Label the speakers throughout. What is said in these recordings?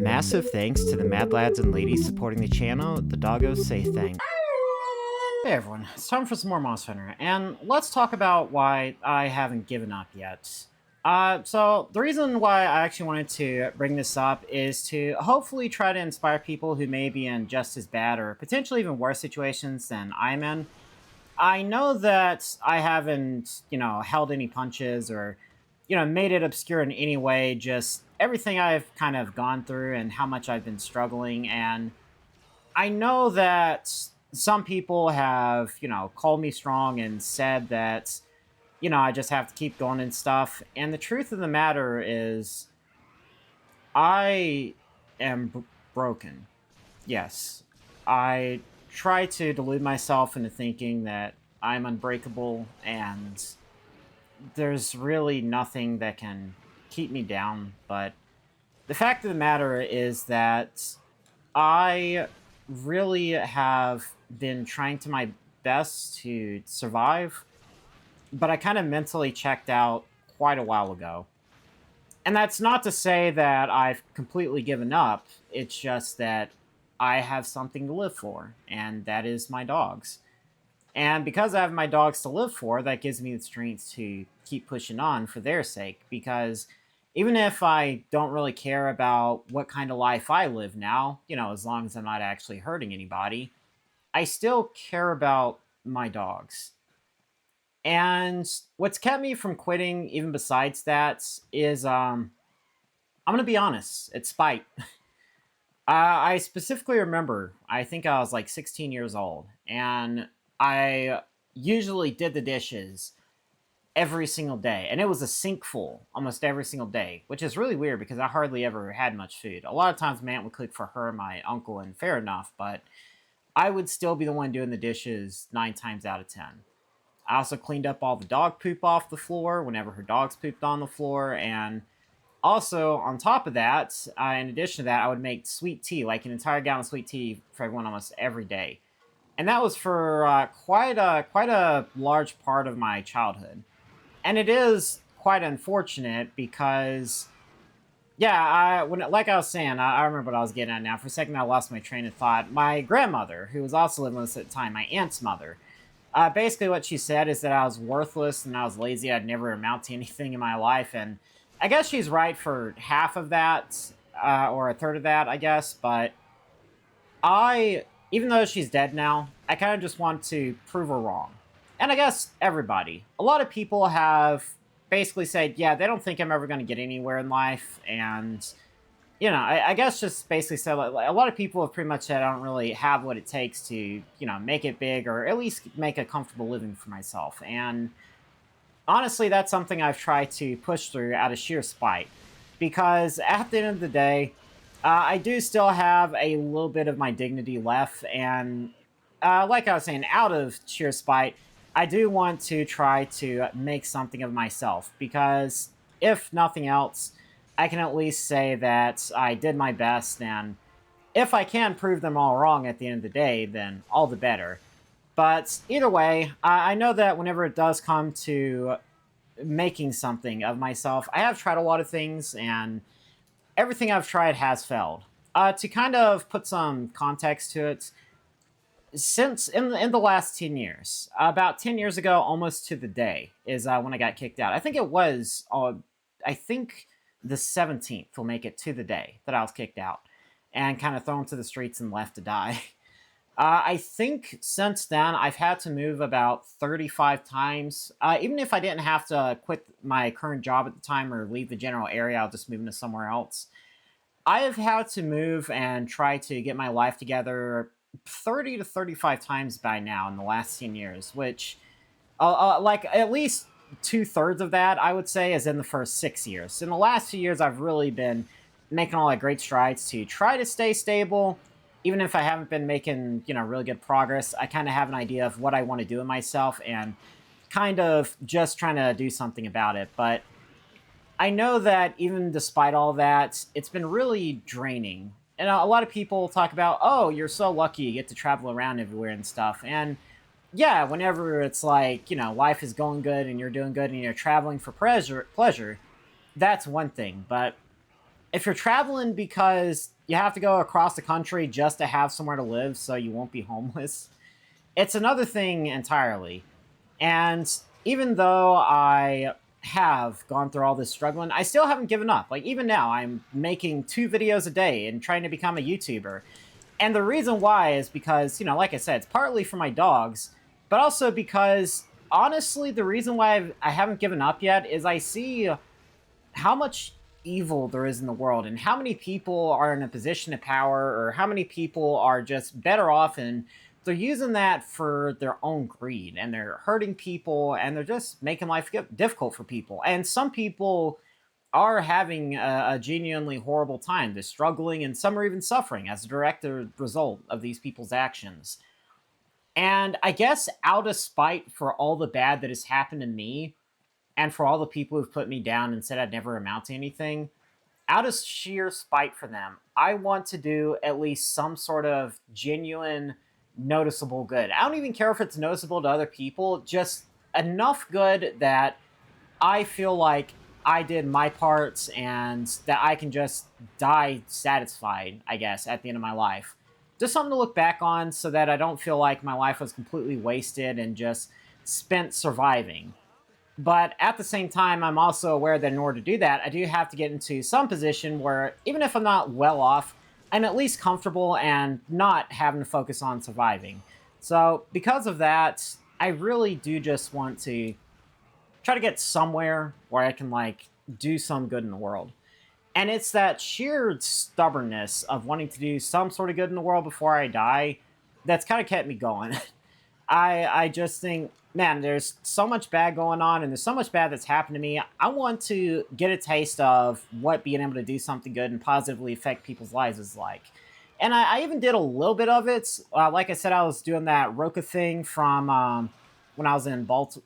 Speaker 1: Massive thanks to the mad lads and ladies supporting the channel. The doggos say thanks. Hey everyone, it's time for some more Monster Hunter, and let's talk about why I haven't given up yet. So the reason why I actually wanted to bring this up is to hopefully try to inspire people who may be in just as bad or potentially even worse situations than I'm in. I know that I haven't, held any punches or, made it obscure in any way, just everything I've kind of gone through and how much I've been struggling. And I know that some people have, called me strong and said that, I just have to keep going and stuff. And the truth of the matter is, I am broken. Yes. I try to delude myself into thinking that I'm unbreakable and there's really nothing that can keep me down. But the fact of the matter is that I really have been trying to my best to survive, but I kind of mentally checked out quite a while ago. And that's not to say that I've completely given up. It's just that I have something to live for, and that is my dogs. And because I have my dogs to live for, that gives me the strength to keep pushing on for their sake. Because even if I don't really care about what kind of life I live now, as long as I'm not actually hurting anybody, I still care about my dogs. And what's kept me from quitting, even besides that, is I'm going to be honest, it's spite. I specifically remember, I think I was like 16 years old, and I usually did the dishes every single day, and it was a sink full almost every single day, which is really weird because I hardly ever had much food. A lot of times my aunt would cook for her, my uncle, and fair enough, but I would still be the one doing the dishes 9 times out of 10. I also cleaned up all the dog poop off the floor whenever her dogs pooped on the floor, and also, on top of that, in addition to that, I would make sweet tea, like an entire gallon of sweet tea for everyone almost every day. And that was for quite a large part of my childhood. And it is quite unfortunate because, yeah, like I was saying, I remember what I was getting at now. For a second, I lost my train of thought. My grandmother, who was also living with us at the time, my aunt's mother, basically what she said is that I was worthless and I was lazy. I'd never amount to anything in my life, and I guess she's right for half of that, or a third of that, I guess, but even though she's dead now, I kind of just want to prove her wrong. And I guess everybody. A lot of people have basically said, yeah, they don't think I'm ever going to get anywhere in life, and, I guess just basically said, like, a lot of people have pretty much said I don't really have what it takes to, make it big, or at least make a comfortable living for myself, and honestly, that's something I've tried to push through out of sheer spite. Because at the end of the day, I do still have a little bit of my dignity left. And like I was saying, out of sheer spite, I do want to try to make something of myself. Because if nothing else, I can at least say that I did my best. And if I can prove them all wrong at the end of the day, then all the better. But either way, I know that whenever it does come to making something of myself, I have tried a lot of things, and everything I've tried has failed. To kind of put some context to it, since in the last 10 years, about 10 years ago, almost to the day, is when I got kicked out. I think it was, I think the 17th will make it to the day that I was kicked out and kind of thrown to the streets and left to die. I think since then, I've had to move about 35 times. Even if I didn't have to quit my current job at the time or leave the general area, I'll just move into somewhere else. I have had to move and try to get my life together 30 to 35 times by now in the last 10 years, which, like, at least 2/3 of that, I would say, is in the first 6 years. In the last few years, I've really been making all that great strides to try to stay stable. Even if I haven't been making, really good progress, I kind of have an idea of what I want to do in myself and kind of just trying to do something about it. But I know that even despite all that, it's been really draining. And a lot of people talk about, oh, you're so lucky you get to travel around everywhere and stuff. And yeah, whenever it's like, life is going good and you're doing good and you're traveling for pleasure, that's one thing. But if you're traveling because you have to go across the country just to have somewhere to live so you won't be homeless, it's another thing entirely. And even though I have gone through all this struggling, I still haven't given up. Like, even now, I'm making 2 videos a day and trying to become a YouTuber. And the reason why is because, like I said, it's partly for my dogs, but also because, honestly, the reason why I haven't given up yet is I see how much evil there is in the world and how many people are in a position of power or how many people are just better off, and they're using that for their own greed, and they're hurting people, and they're just making life difficult for people. And some people are having a genuinely horrible time. They're struggling, and some are even suffering as a direct result of these people's actions. And I guess out of spite for all the bad that has happened to me, and for all the people who've put me down and said I'd never amount to anything, out of sheer spite for them, I want to do at least some sort of genuine, noticeable good. I don't even care if it's noticeable to other people, just enough good that I feel like I did my parts and that I can just die satisfied, I guess, at the end of my life. Just something to look back on so that I don't feel like my life was completely wasted and just spent surviving. But at the same time, I'm also aware that in order to do that, I do have to get into some position where, even if I'm not well off, I'm at least comfortable and not having to focus on surviving. So, because of that, I really do just want to try to get somewhere where I can, like, do some good in the world. And it's that sheer stubbornness of wanting to do some sort of good in the world before I die that's kind of kept me going. I just think, man, there's so much bad going on, and there's so much bad that's happened to me. I want to get a taste of what being able to do something good and positively affect people's lives is like. And I even did a little bit of it. Like I said, I was doing that Roca thing from when I was in Baltimore,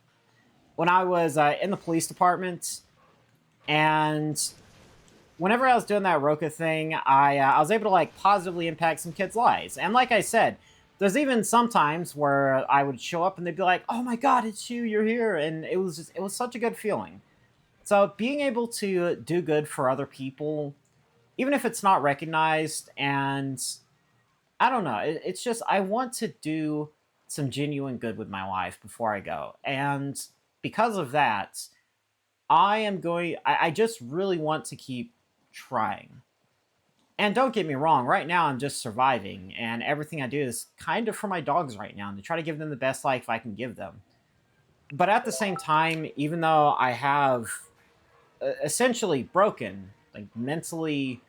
Speaker 1: when I was in the police department, and whenever I was doing that Roca thing, I was able to, like, positively impact some kids' lives. And like I said, there's even some times where I would show up and they'd be like, "Oh my God, it's you! You're here!" And it was such a good feeling. So being able to do good for other people, even if it's not recognized, and I don't know, it's just I want to do some genuine good with my life before I go, and because of that, I just really want to keep trying. And don't get me wrong, right now I'm just surviving, and everything I do is kind of for my dogs right now, and to try to give them the best life I can give them. But at the same time, even though I have essentially broken, like, mentally,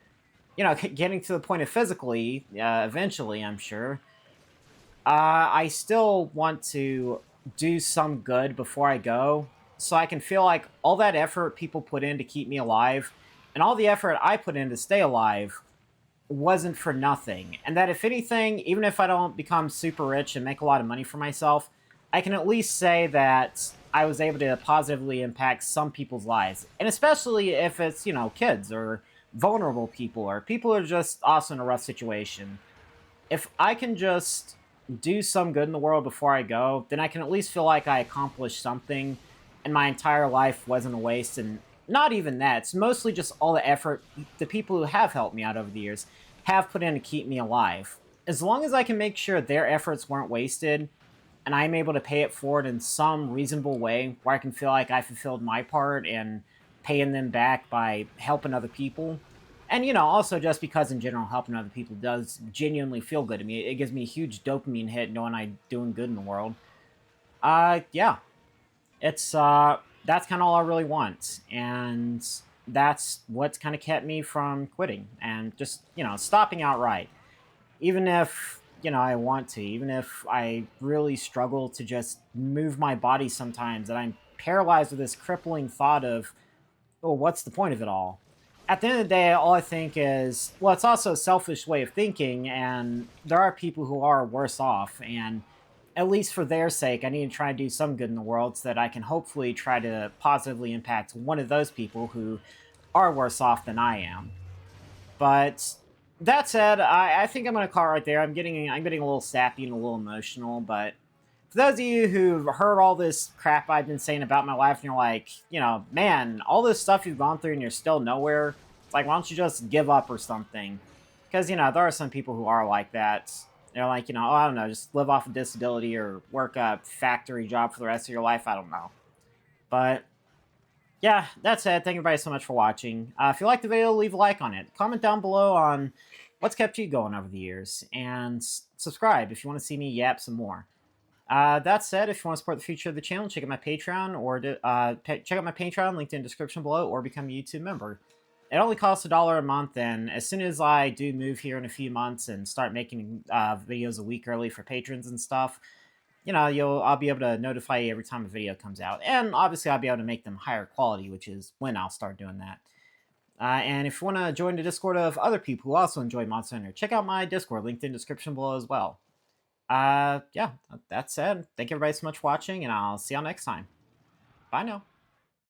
Speaker 1: getting to the point of physically, eventually, I'm sure, I still want to do some good before I go, so I can feel like all that effort people put in to keep me alive, and all the effort I put in to stay alive, wasn't for nothing. And that, if anything, even if I don't become super rich and make a lot of money for myself, I can at least say that I was able to positively impact some people's lives. And especially if it's, kids or vulnerable people or people who are just also in a rough situation. If I can just do some good in the world before I go, then I can at least feel like I accomplished something and my entire life wasn't a waste. And not even that. It's mostly just all the effort the people who have helped me out over the years have put in to keep me alive. As long as I can make sure their efforts weren't wasted and I'm able to pay it forward in some reasonable way where I can feel like I fulfilled my part and paying them back by helping other people. And, also just because in general helping other people does genuinely feel good to me. It gives me a huge dopamine hit knowing I'm doing good in the world. Yeah. It's, that's kind of all I really want. And that's what's kind of kept me from quitting and just, stopping outright. Even if, I want to, even if I really struggle to just move my body sometimes, and I'm paralyzed with this crippling thought of, oh, what's the point of it all? At the end of the day, all I think is, well, it's also a selfish way of thinking, and there are people who are worse off, and at least for their sake, I need to try to do some good in the world so that I can hopefully try to positively impact one of those people who are worse off than I am. But that said, I think I'm going to call it right there. I'm getting a little sappy and a little emotional, but for those of you who've heard all this crap I've been saying about my life, and you're like, man, all this stuff you've gone through and you're still nowhere, It's like, why don't you just give up or something? Because, you know, there are some people who are like that. They're like, you know, oh, I don't know, just live off of disability or work a factory job for the rest of your life. I don't know. But yeah, that's it. Thank you everybody so much for watching. If you liked the video, leave a like on it. Comment down below on what's kept you going over the years. And subscribe if you want to see me yap some more. That said, if you want to support the future of the channel, check out my Patreon or check out my Patreon, linked in the description below, or become a YouTube member. It only costs $1 a month, and as soon as I do move here in a few months and start making videos a week early for patrons and stuff, you know, I'll be able to notify you every time a video comes out, and obviously I'll be able to make them higher quality, which is when I'll start doing that. And if you want to join the Discord of other people who also enjoy Monster Hunter, check out my Discord, linked in the description below as well. Yeah, that said, thank you everybody so much for watching, and I'll see y'all next time. Bye now.